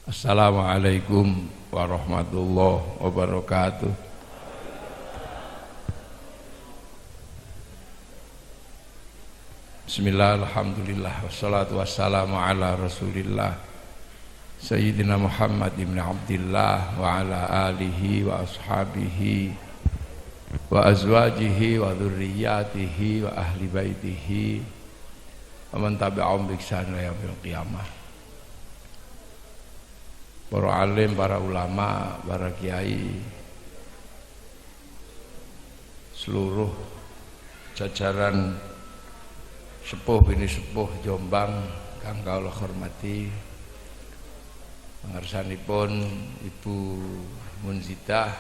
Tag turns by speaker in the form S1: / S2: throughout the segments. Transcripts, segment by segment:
S1: Assalamualaikum warahmatullahi wabarakatuh. Bismillah, alhamdulillah, wassalatu wassalamu ala rasulillah Sayyidina Muhammad ibn Abdillah wa ala alihi wa ashabihi wa azwajihi wa dhurriyyatihi wa ahli baitihi wa man tabi'ahum bi ihsan ila yaumil qiyamah. Para alim, para ulama, para kiai, seluruh jajaran sepuh bini sepuh Jombang kang kawula hormati, pangersanipun Ibu Munzidah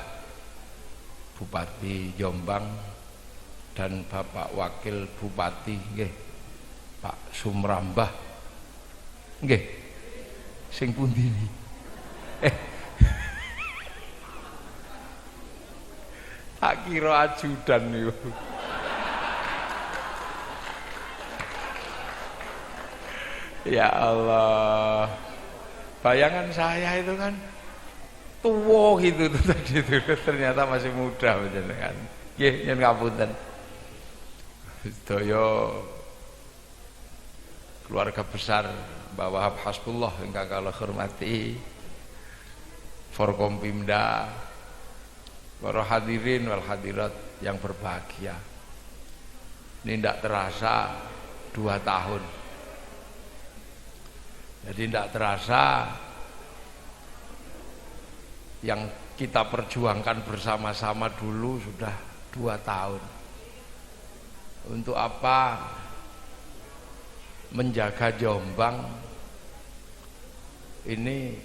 S1: Bupati Jombang dan Bapak Wakil Bupati nggih Pak Sumrambah nggih sing pundi niki tak kira ajudan niku. Ya Allah, bayangan saya itu kan tua gitu tuh tadi itu, ternyata masih muda panjenengan. Nggih, yen ngapunten. Sedaya keluarga besar Mbah Wahab Hasbullah ingkang kula hormati, Forkompimda, para hadirin wal hadirat yang berbahagia. Ini tidak terasa 2 tahun. Jadi tidak terasa yang kita perjuangkan bersama-sama dulu sudah 2 tahun. Untuk apa? Menjaga Jombang ini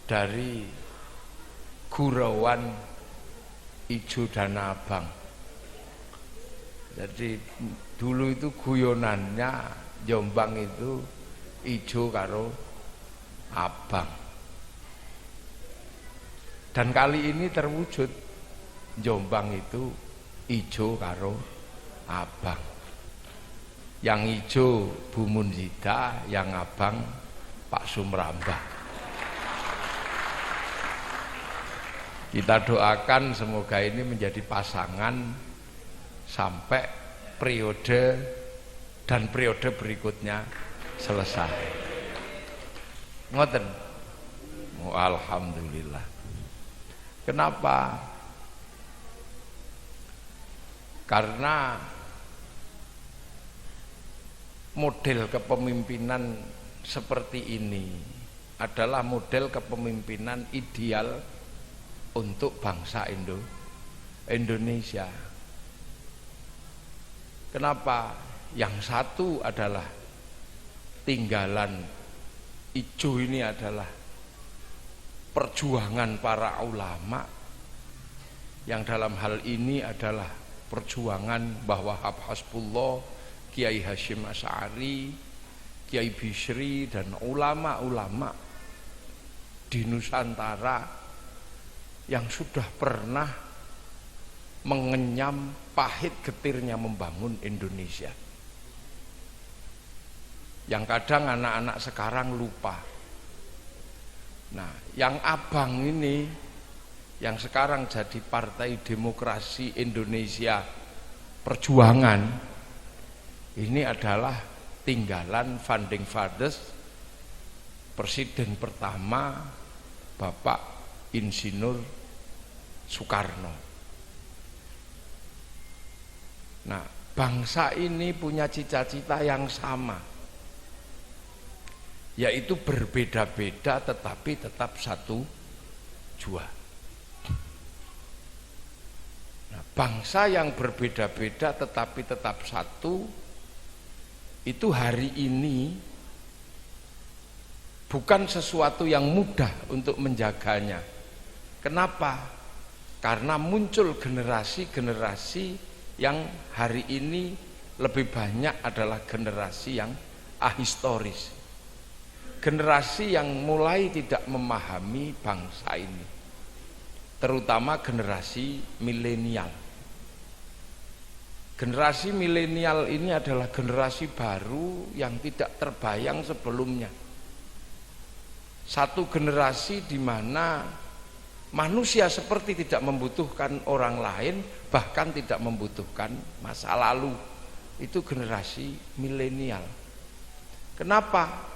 S1: dari gurauan ijo dan abang. Jadi dulu itu guyonannya Jombang itu ijo karo abang. Dan kali ini terwujud, Jombang itu ijo karo abang. Yang ijo Bu Munzidah, yang abang Pak Sumrambah. Kita doakan semoga ini menjadi pasangan sampai periode dan periode berikutnya selesai. Ngoten. Oh, alhamdulillah. Kenapa? Karena model kepemimpinan seperti ini adalah model kepemimpinan ideal untuk bangsa Indonesia. Kenapa? Yang satu adalah tinggalan ijo ini adalah perjuangan para ulama, yang dalam hal ini adalah perjuangan Mbah Wahab Hasbullah, Kiai Hasyim Asy'ari, Kiai Bisri, dan ulama-ulama di Nusantara yang sudah pernah mengenyam pahit getirnya membangun Indonesia. Yang kadang anak-anak sekarang lupa. Nah, yang abang ini, yang sekarang jadi Partai Demokrasi Indonesia Perjuangan, ini adalah tinggalan founding fathers Presiden pertama Bapak Insinyur Soekarno. Nah, bangsa ini punya cita-cita yang sama, yaitu berbeda-beda tetapi tetap satu jua. Nah, bangsa yang berbeda-beda tetapi tetap satu itu hari ini bukan sesuatu yang mudah untuk menjaganya. Kenapa? Karena muncul generasi-generasi yang hari ini lebih banyak adalah generasi yang ahistoris, generasi yang mulai tidak memahami bangsa ini, terutama generasi milenial. Generasi milenial ini adalah generasi baru yang tidak terbayang sebelumnya. satu generasi di mana manusia seperti tidak membutuhkan orang lain, bahkan tidak membutuhkan masa lalu. Itu generasi milenial. Kenapa?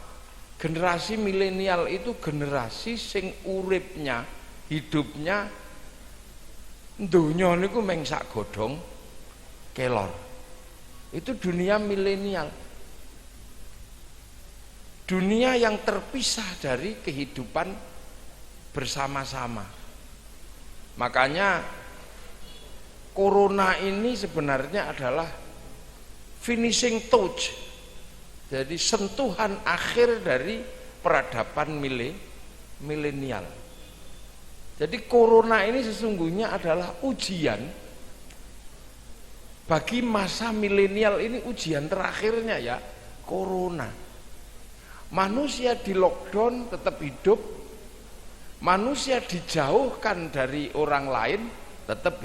S1: Generasi milenial itu generasi sing uripnya, hidupnya dunia niku meng sak godhong kelor. Itu dunia milenial. Dunia yang terpisah dari kehidupan bersama-sama. Makanya corona ini sebenarnya adalah finishing touch. Jadi sentuhan akhir dari peradaban milenial. Jadi corona ini sesungguhnya adalah ujian bagi masa milenial ini, ujian terakhirnya ya, corona. Manusia di lockdown tetap hidup, manusia dijauhkan dari orang lain tetap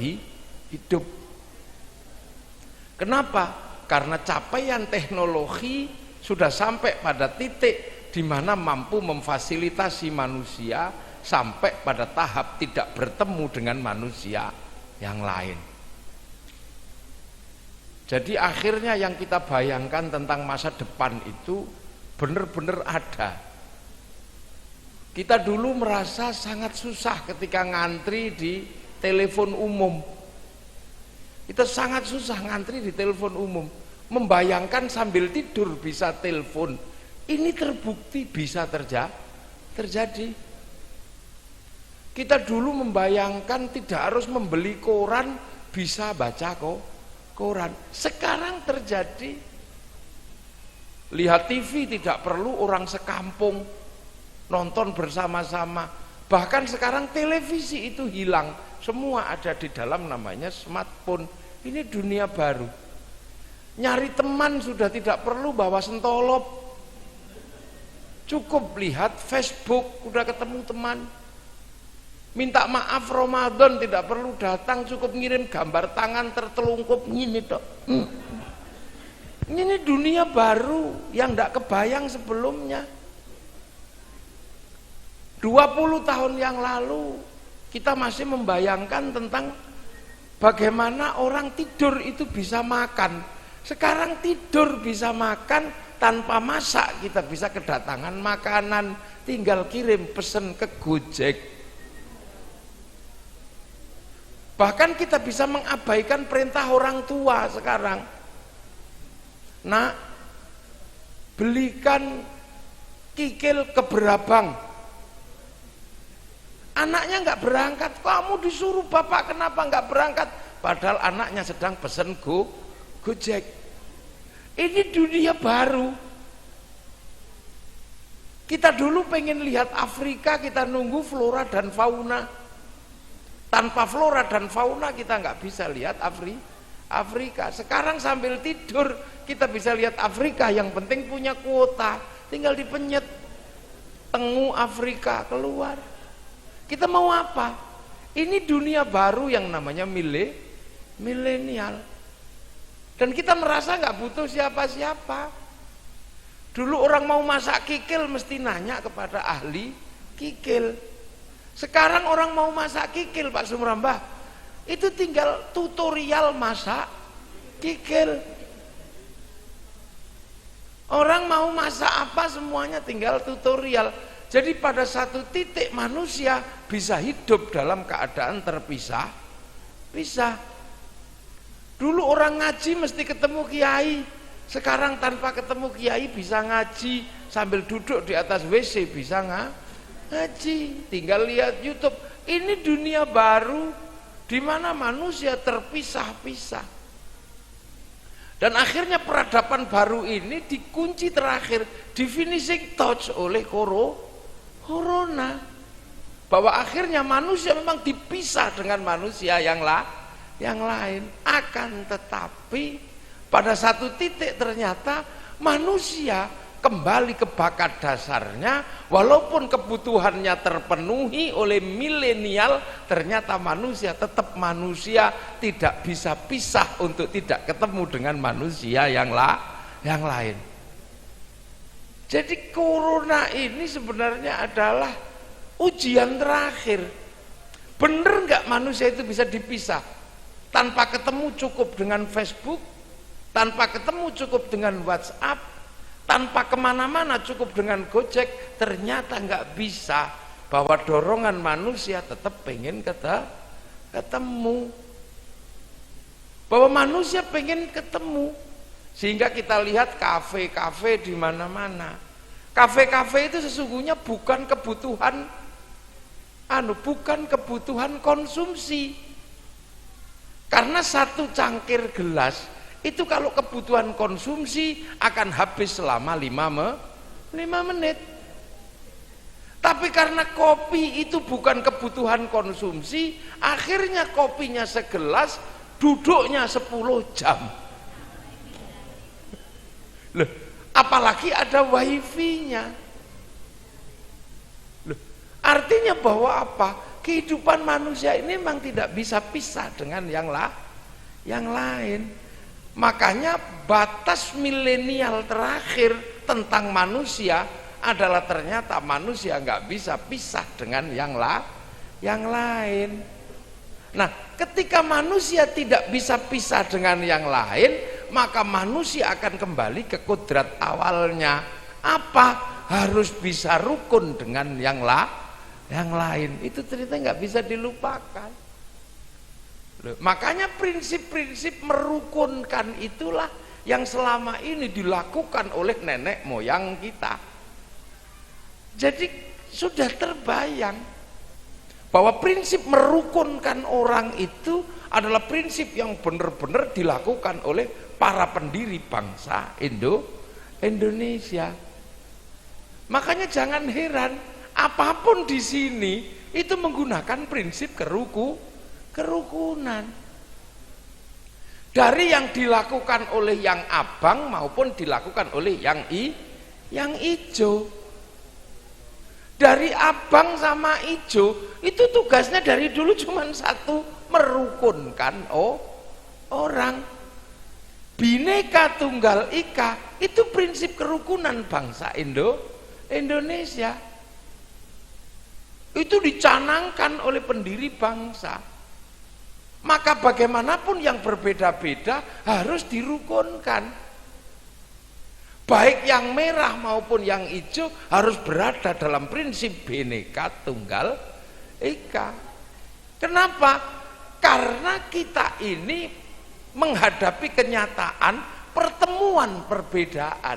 S1: hidup. Kenapa? Karena capaian teknologi sudah sampai pada titik di mana mampu memfasilitasi manusia sampai pada tahap tidak bertemu dengan manusia yang lain. Jadi akhirnya yang kita bayangkan tentang masa depan itu benar-benar ada. Kita dulu merasa sangat susah ketika ngantri di telepon umum. Kita sangat susah ngantri di telepon umum. Membayangkan sambil tidur bisa telepon. Ini terbukti bisa terjadi. Kita dulu membayangkan tidak harus membeli koran, bisa baca koran. Sekarang terjadi. Lihat TV tidak perlu orang sekampung nonton bersama-sama. Bahkan sekarang televisi itu hilang, semua ada di dalam namanya smartphone. Ini dunia baru. Nyari teman sudah tidak perlu bawa sentolop, cukup lihat Facebook udah ketemu teman. Minta maaf Ramadan tidak perlu datang, cukup ngirim gambar tangan tertelungkup gini tok. Ini dunia baru yang tidak kebayang sebelumnya. 20 tahun yang lalu kita masih membayangkan tentang bagaimana orang tidur itu bisa makan. Sekarang tidur bisa makan, tanpa masak kita bisa kedatangan makanan, tinggal kirim pesen ke Gojek. Bahkan kita bisa mengabaikan perintah orang tua sekarang. Nak, belikan kikil ke Berabang. Anaknya nggak berangkat, kamu disuruh bapak kenapa nggak berangkat? Padahal anaknya sedang pesen Gojek. Ini dunia baru. Kita dulu pengen lihat Afrika, kita nunggu flora dan fauna. Tanpa flora dan fauna kita nggak bisa lihat Afrika. Sekarang sambil tidur kita bisa lihat Afrika, yang penting punya kuota, tinggal dipenyet tengu Afrika keluar. Kita mau apa? Ini dunia baru yang namanya milenial. Dan kita merasa nggak butuh siapa-siapa. Dulu orang mau masak kikil mesti nanya kepada ahli kikil. Sekarang orang mau masak kikil, Pak Sumrambah, itu tinggal tutorial masak kikil. Orang mau masak apa semuanya tinggal tutorial. Jadi pada satu titik manusia bisa hidup dalam keadaan terpisah. Dulu orang ngaji mesti ketemu kiai, sekarang tanpa ketemu kiai bisa ngaji, sambil duduk di atas WC bisa ngaji, tinggal lihat YouTube. Ini dunia baru di mana manusia terpisah-pisah. Dan akhirnya peradaban baru ini dikunci terakhir, di finishing touch oleh corona. Bahwa akhirnya manusia memang dipisah dengan manusia yang lain. Akan tetapi pada satu titik ternyata manusia kembali ke bakat dasarnya. Walaupun kebutuhannya terpenuhi oleh milenial, ternyata manusia tetap manusia, tidak bisa pisah untuk tidak ketemu dengan manusia yang lain. Jadi corona ini sebenarnya adalah ujian terakhir. Bener nggak manusia itu bisa dipisah? Tanpa ketemu cukup dengan Facebook, tanpa ketemu cukup dengan WhatsApp, tanpa kemana-mana cukup dengan Gojek. Ternyata nggak bisa, bahwa dorongan manusia tetap pengen ketemu, bahwa manusia pengen ketemu. Sehingga kita lihat kafe-kafe di mana-mana. Kafe-kafe itu sesungguhnya bukan kebutuhan konsumsi. Karena satu cangkir gelas itu kalau kebutuhan konsumsi akan habis selama 5 menit. Tapi karena kopi itu bukan kebutuhan konsumsi, akhirnya kopinya segelas, duduknya 10 jam. Loh, apalagi ada wifi-nya. Loh, artinya bahwa apa? Kehidupan manusia ini memang tidak bisa pisah dengan yang lain. Makanya batas milenial terakhir tentang manusia adalah ternyata manusia nggak bisa pisah dengan yang lain. Nah, ketika manusia tidak bisa pisah dengan yang lain, maka manusia akan kembali ke kodrat awalnya. Apa? Harus bisa rukun dengan yang lain. Itu ternyata nggak bisa dilupakan. Loh, makanya prinsip-prinsip merukunkan itulah yang selama ini dilakukan oleh nenek moyang kita. Jadi sudah terbayang bahwa prinsip merukunkan orang itu adalah prinsip yang benar-benar dilakukan oleh para pendiri bangsa Indonesia. Makanya jangan heran apapun di sini itu menggunakan prinsip kerukunan. Dari yang dilakukan oleh yang abang maupun dilakukan oleh yang ijo. Dari abang sama ijo itu tugasnya dari dulu cuma satu, merukunkan orang. Bhinneka Tunggal Ika itu prinsip kerukunan bangsa Indonesia. Itu dicanangkan oleh pendiri bangsa. Maka bagaimanapun yang berbeda-beda harus dirukunkan. Baik yang merah maupun yang hijau harus berada dalam prinsip Bhinneka Tunggal Ika. Kenapa? Karena kita ini menghadapi kenyataan pertemuan perbedaan.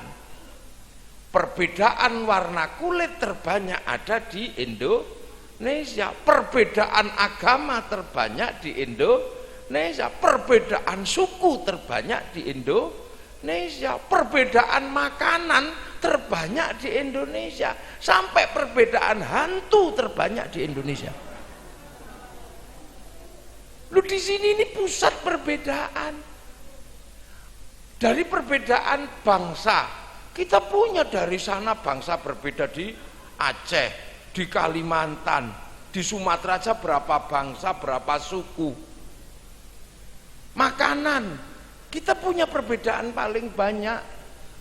S1: Perbedaan warna kulit terbanyak ada di Indonesia. Perbedaan agama terbanyak di Indonesia. Perbedaan suku terbanyak di Indonesia. Perbedaan makanan terbanyak di Indonesia. Sampai perbedaan hantu terbanyak di Indonesia. Lu di sini ini pusat perbedaan. Dari perbedaan bangsa, kita punya dari sana bangsa berbeda di Aceh, di Kalimantan, di Sumatera aja berapa bangsa, berapa suku. Makanan, kita punya perbedaan paling banyak.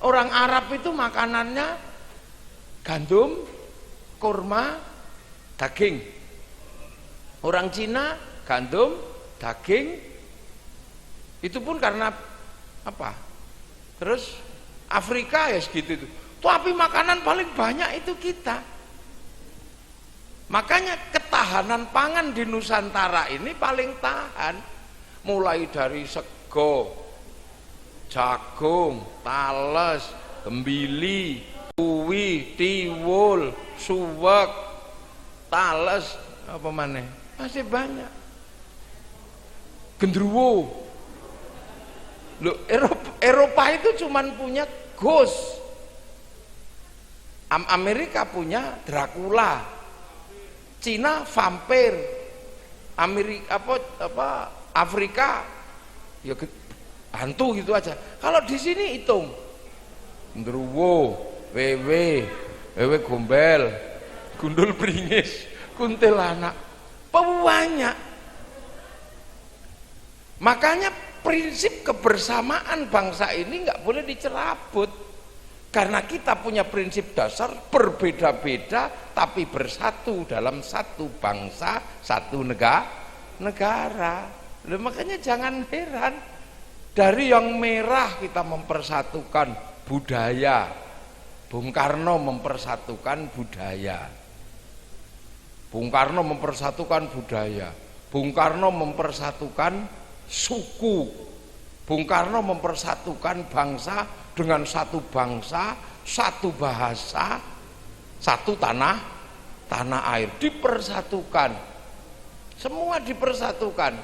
S1: Orang Arab itu makanannya gandum, kurma, daging. Orang Cina gandum, daging. Itu pun karena apa? Terus Afrika ya segitu itu. Tapi makanan paling banyak itu kita. Makanya ketahanan pangan di Nusantara ini paling tahan. Mulai dari sego, jagung, tales, gembili, uwi, tiwul, suwek, tales, apa maneh? Masih banyak. Gendruwo. Loh, Eropa itu cuman punya ghost. Amerika punya Dracula. Cina vampir. Amerika Afrika ya hantu gitu aja. Kalau di sini hitung gendruwo, wewe gombel, gundul bringis, kuntilanak, banyak. Makanya prinsip kebersamaan bangsa ini nggak boleh dicerabut.
S2: Karena kita punya prinsip dasar berbeda-beda tapi bersatu dalam satu bangsa, satu negara. Makanya jangan heran dari yang merah kita mempersatukan budaya. Bung Karno mempersatukan budaya. Bung Karno mempersatukan budaya. Bung Karno mempersatukan suku. Bung Karno mempersatukan bangsa dengan satu bangsa, satu bahasa, satu tanah air, dipersatukan. Semua dipersatukan.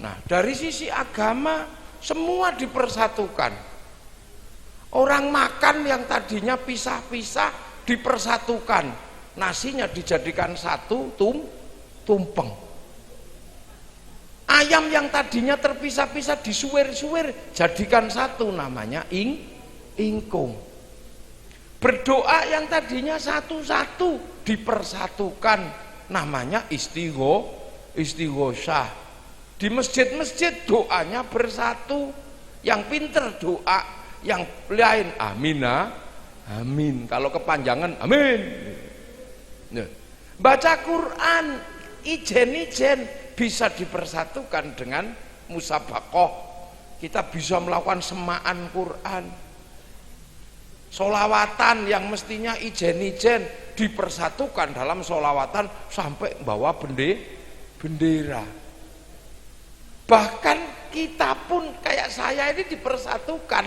S2: Nah, dari sisi agama semua dipersatukan. Orang makan yang tadinya pisah-pisah dipersatukan. Nasinya dijadikan satu tumpeng. Ayam yang tadinya terpisah-pisah disuwir-suwir jadikan satu, namanya ingkung. Berdoa yang tadinya satu-satu dipersatukan, namanya istighosah. Di masjid-masjid doanya bersatu. Yang pinter doa, yang lain amin. Kalau kepanjangan amin. Nah, baca Quran ijen bisa dipersatukan dengan musabaqah. Kita bisa melakukan semaan Quran. Solawatan yang mestinya ijen dipersatukan dalam solawatan sampai bawa bendera. Bahkan kita pun kayak saya ini dipersatukan.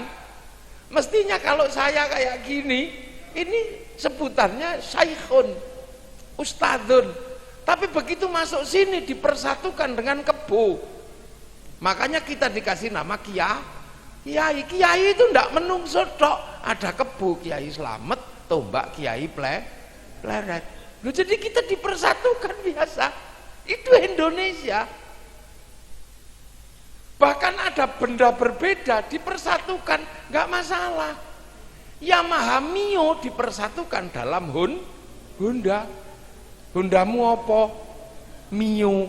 S2: Mestinya kalau saya kayak gini, ini sebutannya syaikhun, ustadzun, tapi begitu masuk sini dipersatukan dengan kebo. Makanya kita dikasih nama kiai. Kiai itu ndak menungso tok, ada kebo Kiai Slamet, tombak Kiai Pleret. Loh, jadi kita dipersatukan biasa. Itu Indonesia. Bahkan ada benda berbeda dipersatukan, nggak masalah. Yamaha Mio dipersatukan dalam Honda. Hondamu apa? Mio.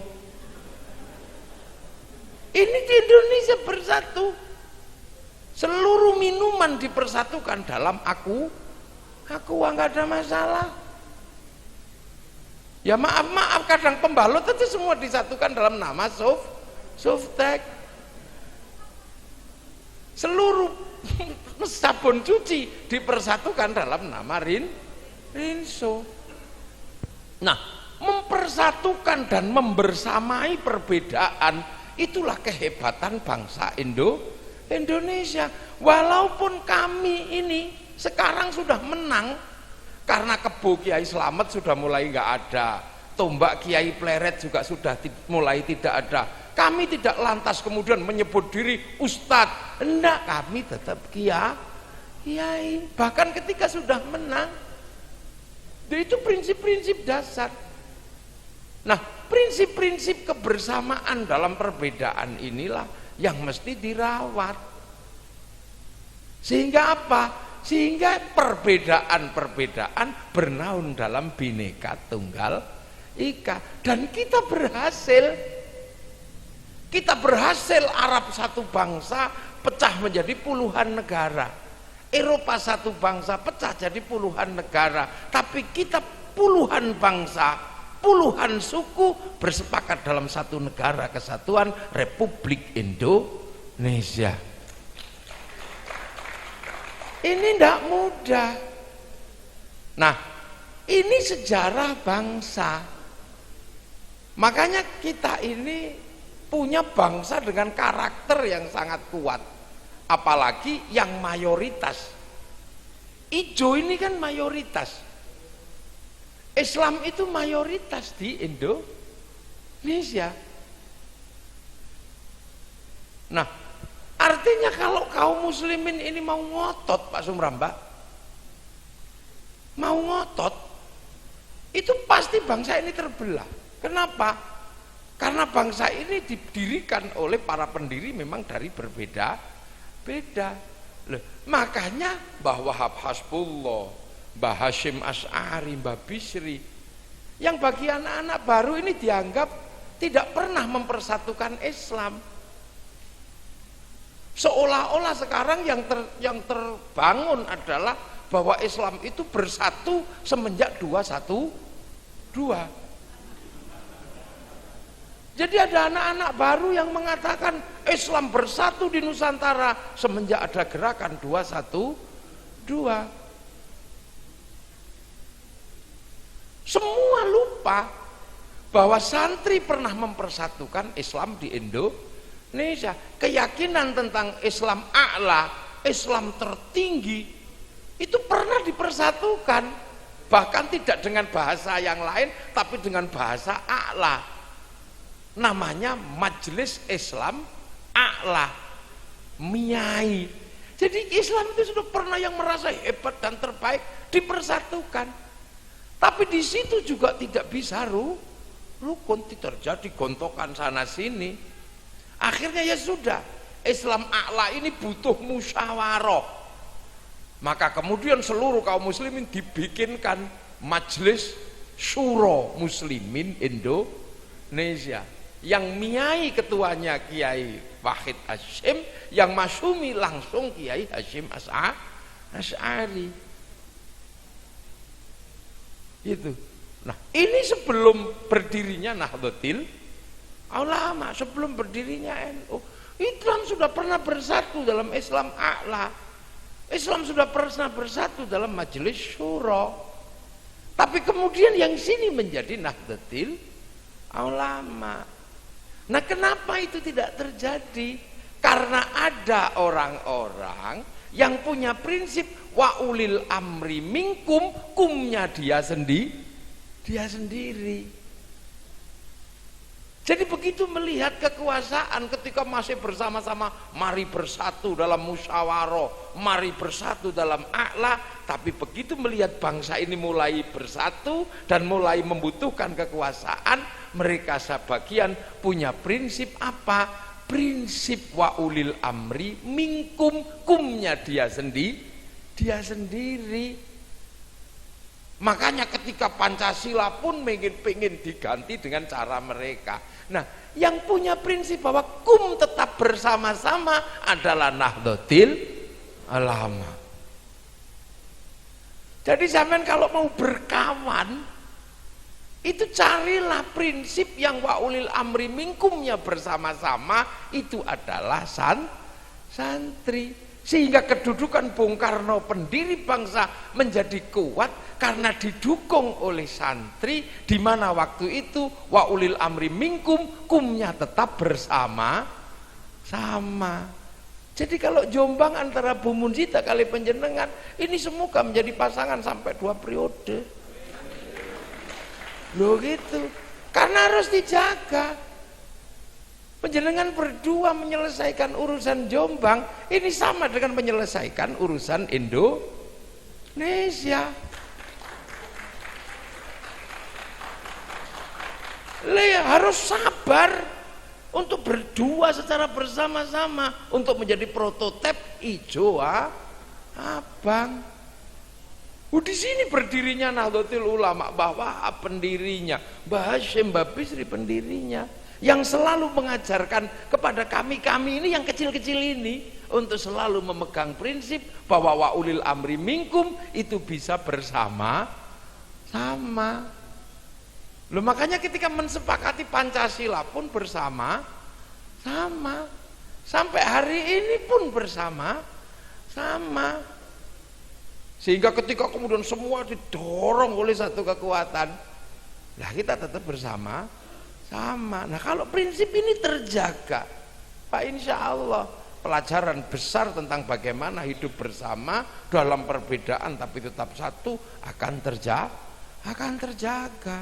S2: Ini di Indonesia bersatu. Seluruh minuman dipersatukan dalam aku nggak ada masalah. Ya maaf kadang pembalut itu semua disatukan dalam nama Softtek. Seluruh sabun cuci dipersatukan dalam nama Rinso. Nah, mempersatukan dan membersamai perbedaan itulah kehebatan bangsa Indonesia. Walaupun kami ini sekarang sudah menang karena kebo Kiai Slamet sudah mulai nggak ada, tombak Kiai Pleret juga sudah mulai tidak ada. Kami tidak lantas kemudian menyebut diri ustadz, enggak, kami tetap kiai. Bahkan ketika sudah menang, itu prinsip-prinsip dasar. Nah, prinsip-prinsip kebersamaan dalam perbedaan inilah yang mesti dirawat. Sehingga apa? Sehingga perbedaan-perbedaan bernaung dalam Bhinneka Tunggal Ika. Dan kita berhasil. Kita berhasil Arab satu bangsa pecah menjadi puluhan negara. Eropa satu bangsa pecah jadi puluhan negara. Tapi kita puluhan bangsa, puluhan suku bersepakat dalam satu negara kesatuan Republik Indonesia. Ini tidak mudah. Nah, ini sejarah bangsa. Makanya kita ini punya bangsa dengan karakter yang sangat kuat, apalagi yang mayoritas. Ijo ini kan mayoritas. Islam itu mayoritas di Indonesia. Nah, artinya kalau kaum muslimin ini mau ngotot, Pak Sumramba, mau ngotot, itu pasti bangsa ini terbelah. Kenapa? Karena bangsa ini didirikan oleh para pendiri memang dari berbeda-beda. Makanya Mbah Wahab Hasbullah, Mbah Hashim Asy'ari, Mbah Bisri, yang bagi anak-anak baru ini dianggap tidak pernah mempersatukan Islam. Seolah-olah sekarang yang terbangun adalah bahwa Islam itu bersatu semenjak 212. Jadi ada anak-anak baru yang mengatakan Islam bersatu di Nusantara semenjak ada gerakan 212. Semua lupa bahwa santri pernah mempersatukan Islam di Indonesia. Keyakinan tentang Islam a'la, Islam tertinggi, itu pernah dipersatukan. Bahkan tidak dengan bahasa yang lain, tapi dengan bahasa a'la. Namanya Majelis Islam A'la, MIAI. Jadi Islam itu sudah pernah yang merasa hebat dan terbaik dipersatukan. Tapi di situ juga tidak bisa rukun, terjadi gontokan sana sini. Akhirnya ya sudah, Islam A'la ini butuh musyawarah. Maka kemudian seluruh kaum muslimin dibikinkan Majelis Syuro Muslimin Indonesia. Yang MIAI ketuanya Kiai Wahid Hasyim, yang masyumi langsung Kiai Hasyim Asy'ari. Itu. Nah, ini sebelum berdirinya Nahdlatul Ulama, sebelum berdirinya NU. Islam sudah pernah bersatu dalam Islam A'la. Islam sudah pernah bersatu dalam Majelis Syuro. Tapi kemudian yang sini menjadi Nahdlatul Ulama. Nah, kenapa itu tidak terjadi? Karena ada orang-orang yang punya prinsip wa ulil amri minkum, kumnya dia sendiri. Jadi begitu melihat kekuasaan ketika masih bersama-sama, mari bersatu dalam musyawarah, mari bersatu dalam a'la. Tapi begitu melihat bangsa ini mulai bersatu dan mulai membutuhkan kekuasaan, mereka sebagian punya prinsip apa? Prinsip wa ulil amri minkum, kumnya dia sendiri. Makanya ketika Pancasila pun pengen diganti dengan cara mereka. Nah, yang punya prinsip bahwa kum tetap bersama-sama adalah Nahdlatul Ulama. Jadi zaman kalau mau berkawan, itu carilah prinsip yang wa ulil amri minkumnya bersama-sama, itu adalah santri. Sehingga kedudukan Bung Karno pendiri bangsa menjadi kuat karena didukung oleh santri, di mana waktu itu wa ulil amri minkum, kumnya tetap bersama-sama. Jadi kalau Jombang antara Bu Munzita kali Panjenengan, ini semoga menjadi pasangan sampai 2 periode. Loh gitu, karena harus dijaga. Panjenengan berdua menyelesaikan urusan Jombang, ini sama dengan menyelesaikan urusan Indonesia. Harus sabar untuk berdua secara bersama-sama untuk menjadi prototipe ijo abang. Di sini berdirinya Nahdlatul Ulama, bahwa pendirinya, Mbah Hasyim, Mbah Bisri pendirinya, yang selalu mengajarkan kepada kami ini yang kecil-kecil ini untuk selalu memegang prinsip bahwa wa ulil amri minkum itu bisa bersama-sama. Loh, makanya ketika mensepakati Pancasila pun bersama-sama, sampai hari ini pun bersama-sama. Sehingga ketika kemudian semua didorong oleh satu kekuatan, lah kita tetap bersama-sama. Nah, kalau prinsip ini terjaga, Pak, insya Allah pelajaran besar tentang bagaimana hidup bersama dalam perbedaan tapi tetap satu akan terjaga.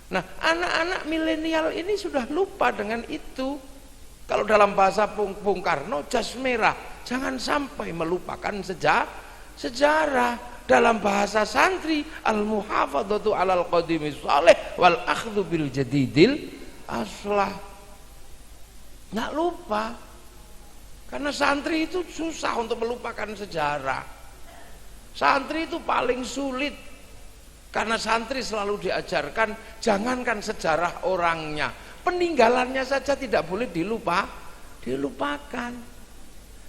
S2: Nah, anak-anak milenial ini sudah lupa dengan itu. Kalau dalam bahasa Bung Karno, jas merah, jangan sampai melupakan sejarah. Dalam bahasa santri, al-muhafadzatu alal qadimi salih wal akhdhu bil jadidil aslah. Nggak lupa, karena santri itu susah untuk melupakan sejarah. Santri itu paling sulit, karena santri selalu diajarkan jangankan sejarah orangnya, peninggalannya saja tidak boleh dilupakan.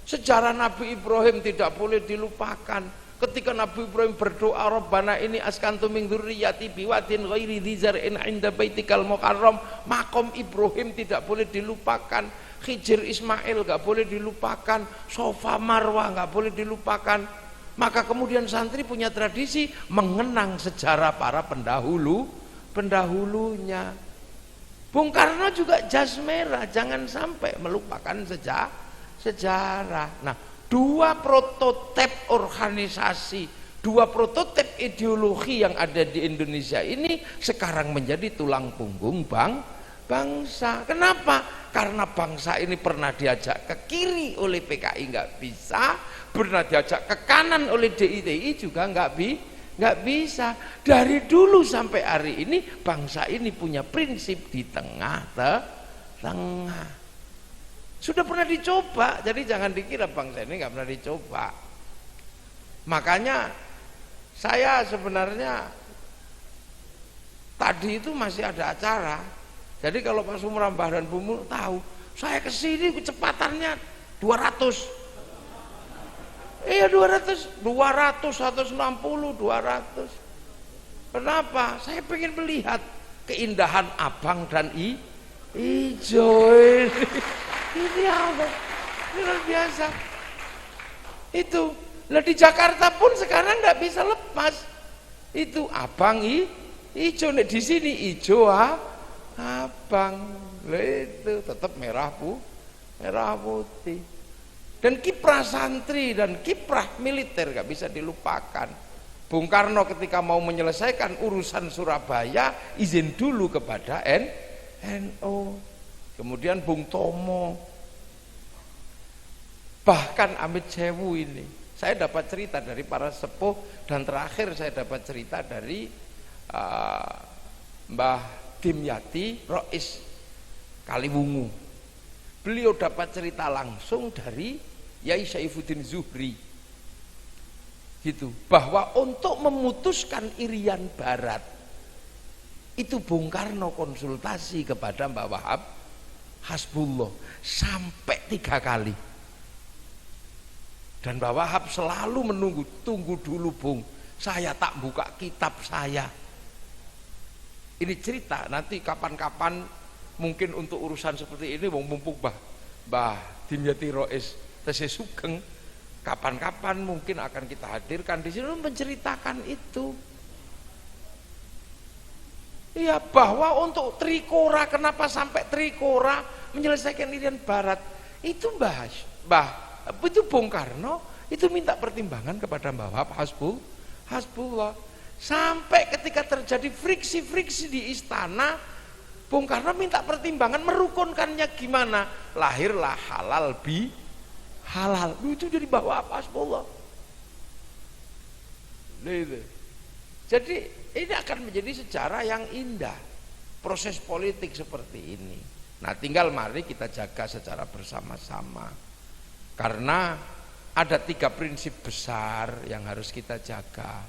S2: Sejarah Nabi Ibrahim tidak boleh dilupakan. Ketika Nabi Ibrahim berdoa, Rabbana ini askantu min dzurriyyati biwadin ghairi dzi zar'in 'inda baitikal muharram, makom Ibrahim tidak boleh dilupakan. Khidir Ismail nggak boleh dilupakan, Sofa Marwah nggak boleh dilupakan. Maka kemudian santri punya tradisi mengenang sejarah para pendahulunya. Bung Karno juga jas merah, jangan sampai melupakan sejarah. Nah, dua prototip organisasi, dua prototip ideologi yang ada di Indonesia ini sekarang menjadi tulang punggung bangsa. Kenapa? Karena bangsa ini pernah diajak ke kiri oleh PKI nggak bisa, pernah diajak ke kanan oleh DITI juga nggak bisa. Dari dulu sampai hari ini bangsa ini punya prinsip di tengah. Sudah pernah dicoba, jadi jangan dikira bangsa ini nggak pernah dicoba. Makanya saya sebenarnya tadi itu masih ada acara. Jadi kalau Pak Sumrambah dan Bu Mul tahu, saya kesini kecepatannya 200. Iya 200, 160, 200. Kenapa? Saya pengen melihat keindahan abang dan hijau ini apa? Ini luar biasa. Itu. Nah di Jakarta pun sekarang nggak bisa lepas. Itu abang hijau. Nih di sini hijau abang. Lah itu tetap merah putih. Dan kiprah santri dan kiprah militer nggak bisa dilupakan. Bung Karno ketika mau menyelesaikan urusan Surabaya izin dulu kepada NU. Kemudian Bung Tomo, bahkan Amit Sewu ini, saya dapat cerita dari para sepuh, dan terakhir saya dapat cerita dari Mbah Dimyati Rois Kaliwungu. Beliau dapat cerita langsung dari Yai Saifuddin Zuhri, gitu, bahwa untuk memutuskan Irian Barat itu Bung Karno konsultasi kepada Mbah Wahab Hasbullah sampai 3 kali. Dan Mbah Wahab selalu menunggu, tunggu dulu Bung, saya tak buka kitab saya. Ini cerita nanti kapan-kapan mungkin untuk urusan seperti ini mumpung Mbah Dimyati Rois Tese Sugeng, kapan-kapan mungkin akan kita hadirkan di sini menceritakan itu. Ya, bahwa untuk Trikora, kenapa sampai Trikora menyelesaikan Irian Barat itu itu Bung Karno itu minta pertimbangan kepada Mbah Wahab Hasbullah. Sampai ketika terjadi friksi-friksi di istana, Bung Karno minta pertimbangan merukunkannya gimana. Lahirlah halal itu dari Mbah Wahab Hasbullah. Jadi ini akan menjadi sejarah yang indah, proses politik seperti ini. Nah, tinggal mari kita jaga secara bersama-sama, karena ada 3 prinsip besar yang harus kita jaga.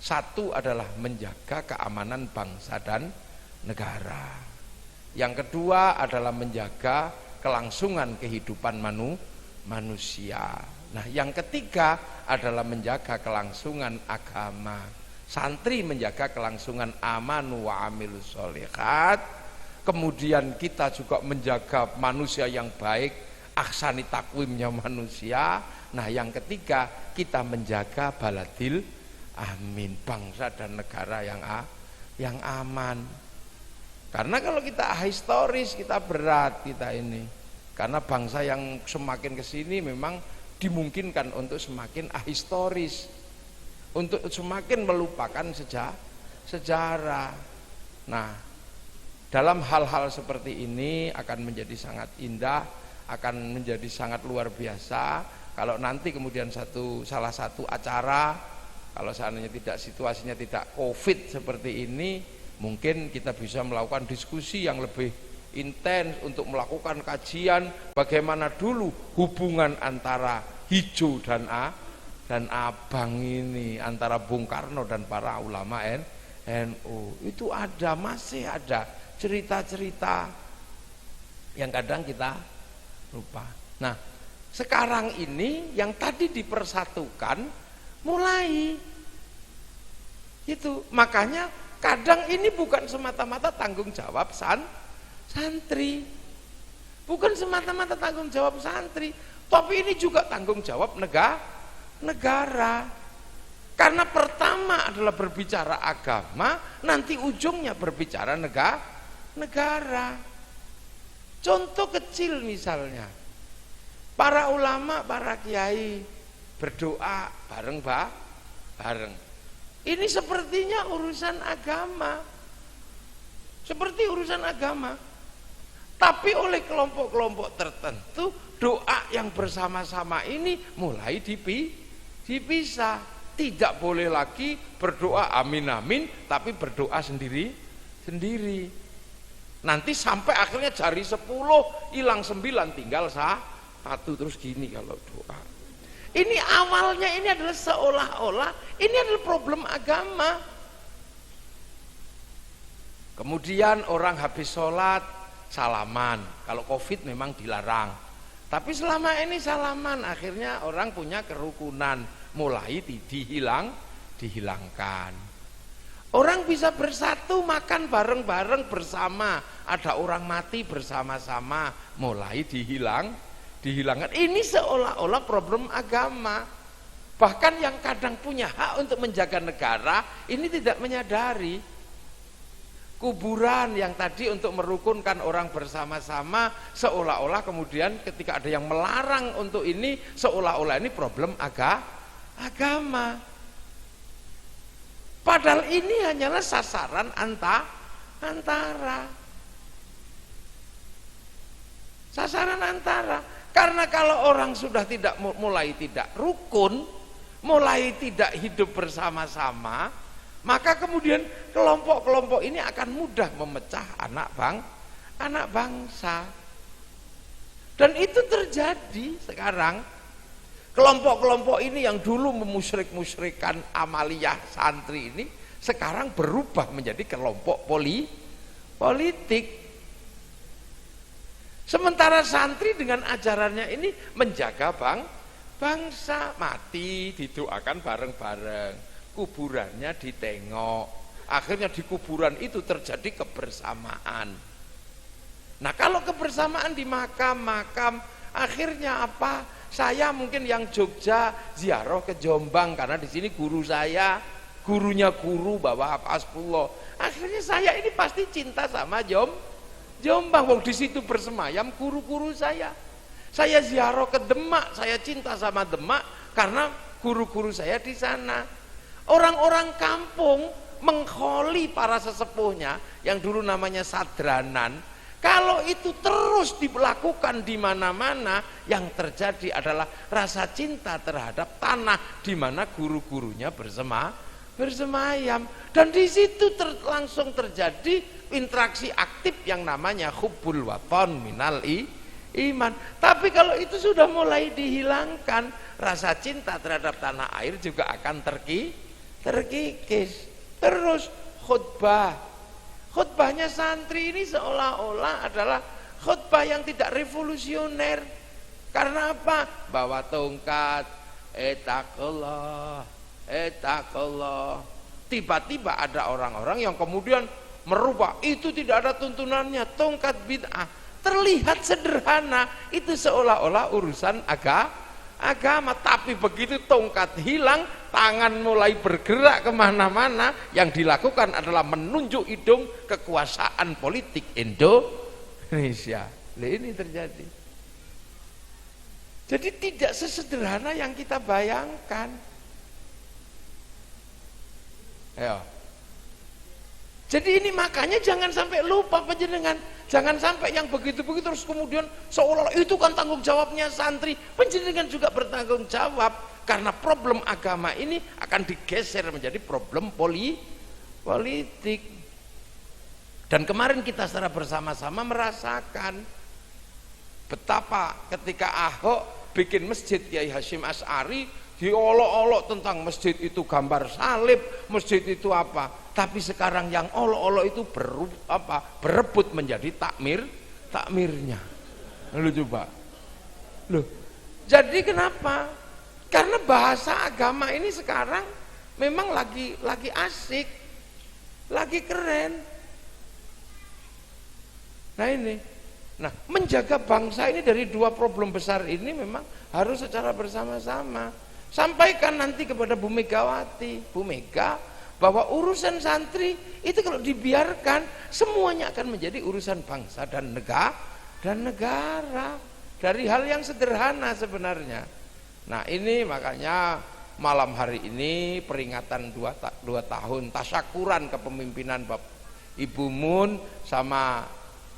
S2: Satu adalah menjaga keamanan bangsa dan negara. Yang kedua adalah menjaga kelangsungan kehidupan manusia. Nah, yang ketiga adalah menjaga kelangsungan agama. Santri menjaga kelangsungan amanu wa amilus sholihat. Kemudian kita juga menjaga manusia yang baik, ahsani takwimnya manusia. Nah, yang ketiga kita menjaga baladil amin, bangsa dan negara yang aman. Karena kalau kita ahistoris kita berat kita ini. Karena bangsa yang semakin kesini memang dimungkinkan untuk semakin ahistoris, untuk semakin melupakan sejarah. Nah, dalam hal-hal seperti ini akan menjadi sangat indah, akan menjadi sangat luar biasa kalau nanti kemudian salah satu acara, kalau seandainya situasinya tidak COVID seperti ini, mungkin kita bisa melakukan diskusi yang lebih intens untuk melakukan kajian bagaimana dulu hubungan antara hijau dan abang ini, antara Bung Karno dan para ulama NU. Itu masih ada cerita-cerita yang kadang kita lupa. Nah, Sekarang ini yang tadi dipersatukan mulai itu. Makanya kadang ini bukan semata-mata tanggung jawab santri, bukan semata-mata tanggung jawab santri, tapi ini juga tanggung jawab negara. Karena pertama adalah berbicara agama, nanti ujungnya berbicara negara. Contoh kecil misalnya, para ulama, para kiai berdoa bareng. Ini sepertinya urusan agama, seperti urusan agama. Tapi oleh kelompok-kelompok tertentu, doa yang bersama-sama ini mulai dipisah. Tidak boleh lagi berdoa amin amin, tapi berdoa sendiri. Nanti sampai akhirnya jari 10 hilang 9, tinggal 1 terus gini kalau doa. Ini awalnya ini adalah seolah-olah ini adalah problem agama. Kemudian orang habis sholat salaman. Kalau COVID memang dilarang. Tapi selama ini salaman, akhirnya orang punya kerukunan. Mulai dihilangkan. Orang bisa bersatu makan bareng-bareng bersama, ada orang mati bersama-sama, mulai dihilangkan. Ini seolah-olah problem agama. Bahkan yang kadang punya hak untuk menjaga negara ini tidak menyadari. Kuburan yang tadi untuk merukunkan orang bersama-sama, seolah-olah kemudian ketika ada yang melarang untuk ini, seolah-olah ini problem agama. Padahal ini hanyalah sasaran antara. Sasaran antara. Karena kalau orang sudah mulai tidak rukun, mulai tidak hidup bersama-sama, maka kemudian kelompok-kelompok ini akan mudah memecah anak bangsa. Dan itu terjadi sekarang. Kelompok-kelompok ini yang dulu memusyrik-musyrikkan amaliyah santri ini sekarang berubah menjadi kelompok politik. Sementara santri dengan ajarannya ini menjaga bangsa, mati didoakan bareng-bareng, kuburannya ditengok. Akhirnya di kuburan itu terjadi kebersamaan. Nah, kalau kebersamaan di makam, akhirnya apa? Saya mungkin yang Jogja ziarah ke Jombang karena di sini guru saya, gurunya guru bawa Hasbullah. Akhirnya saya ini pasti cinta sama Jombang. Wong di situ bersemayam guru-guru saya. Saya ziarah ke Demak, saya cinta sama Demak karena guru-guru saya di sana. Orang-orang kampung mengkholi para sesepuhnya yang dulu namanya sadranan. Kalau itu terus dilakukan di mana-mana, yang terjadi adalah rasa cinta terhadap tanah di mana guru-gurunya bersemayam. Dan di situ langsung terjadi interaksi aktif yang namanya hubbul waton minal iman. Tapi kalau itu sudah mulai dihilangkan, rasa cinta terhadap tanah air juga akan terkikis. Terus khutbahnya santri ini seolah-olah adalah khutbah yang tidak revolusioner. Karena apa? Bawa tongkat, etakallah. Tiba-tiba ada orang-orang yang kemudian merubah, itu tidak ada tuntunannya, tongkat bid'ah. Terlihat sederhana, itu seolah-olah urusan agama. Tapi begitu tongkat hilang, tangan mulai bergerak kemana-mana, yang dilakukan adalah menunjuk hidung kekuasaan politik Indonesia. Ini terjadi. Jadi tidak sesederhana yang kita bayangkan. Ayo. Jadi ini makanya jangan sampai lupa panjenengan, jangan sampai yang begitu-begitu terus kemudian seolah-olah itu kan tanggung jawabnya santri. Panjenengan juga bertanggung jawab, karena problem agama ini akan digeser menjadi problem politik. Dan kemarin kita secara bersama-sama merasakan betapa ketika Ahok bikin masjid Kiai Hasyim Asy'ari, diolok-olok tentang masjid itu gambar salib, masjid itu apa. Tapi sekarang yang olok-olok itu berebut menjadi takmirnya. Lu coba. Loh, Jadi kenapa? Karena bahasa agama ini sekarang memang lagi asik, lagi keren. Nah ini, menjaga bangsa ini dari dua problem besar ini memang harus secara bersama-sama. Sampaikan nanti kepada Bu Megawati, Bu Mega, bahwa urusan santri itu kalau dibiarkan semuanya akan menjadi urusan bangsa dan negara. Dari hal yang sederhana sebenarnya. Nah ini makanya malam hari ini peringatan 2 tahun tasyakuran kepemimpinan Ibu Mun sama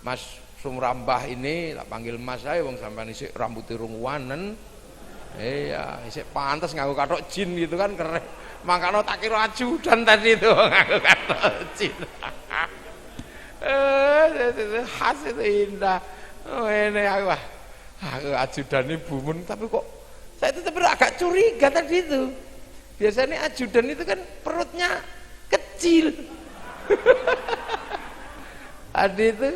S2: Mas Sumrambah ini, tak panggil Mas saya wong sampean isik rambutnya rungwanen. Iya, isik pantes nganggo kathok jin gitu kan keren. Makanya tak kira ajudan tadi itu nganggo kathok jin. Khas itu indah. Oh ini aku ajudan Ibu Mun, tapi kok saya tetap agak curiga tadi itu. Biasanya ajudan itu kan perutnya kecil. Adi itu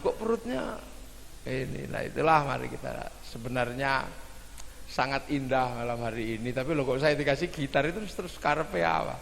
S2: kok perutnya ini. Nah itulah mari kita, sebenarnya sangat indah malam hari ini, tapi kok saya dikasih gitar itu terus karepe apa?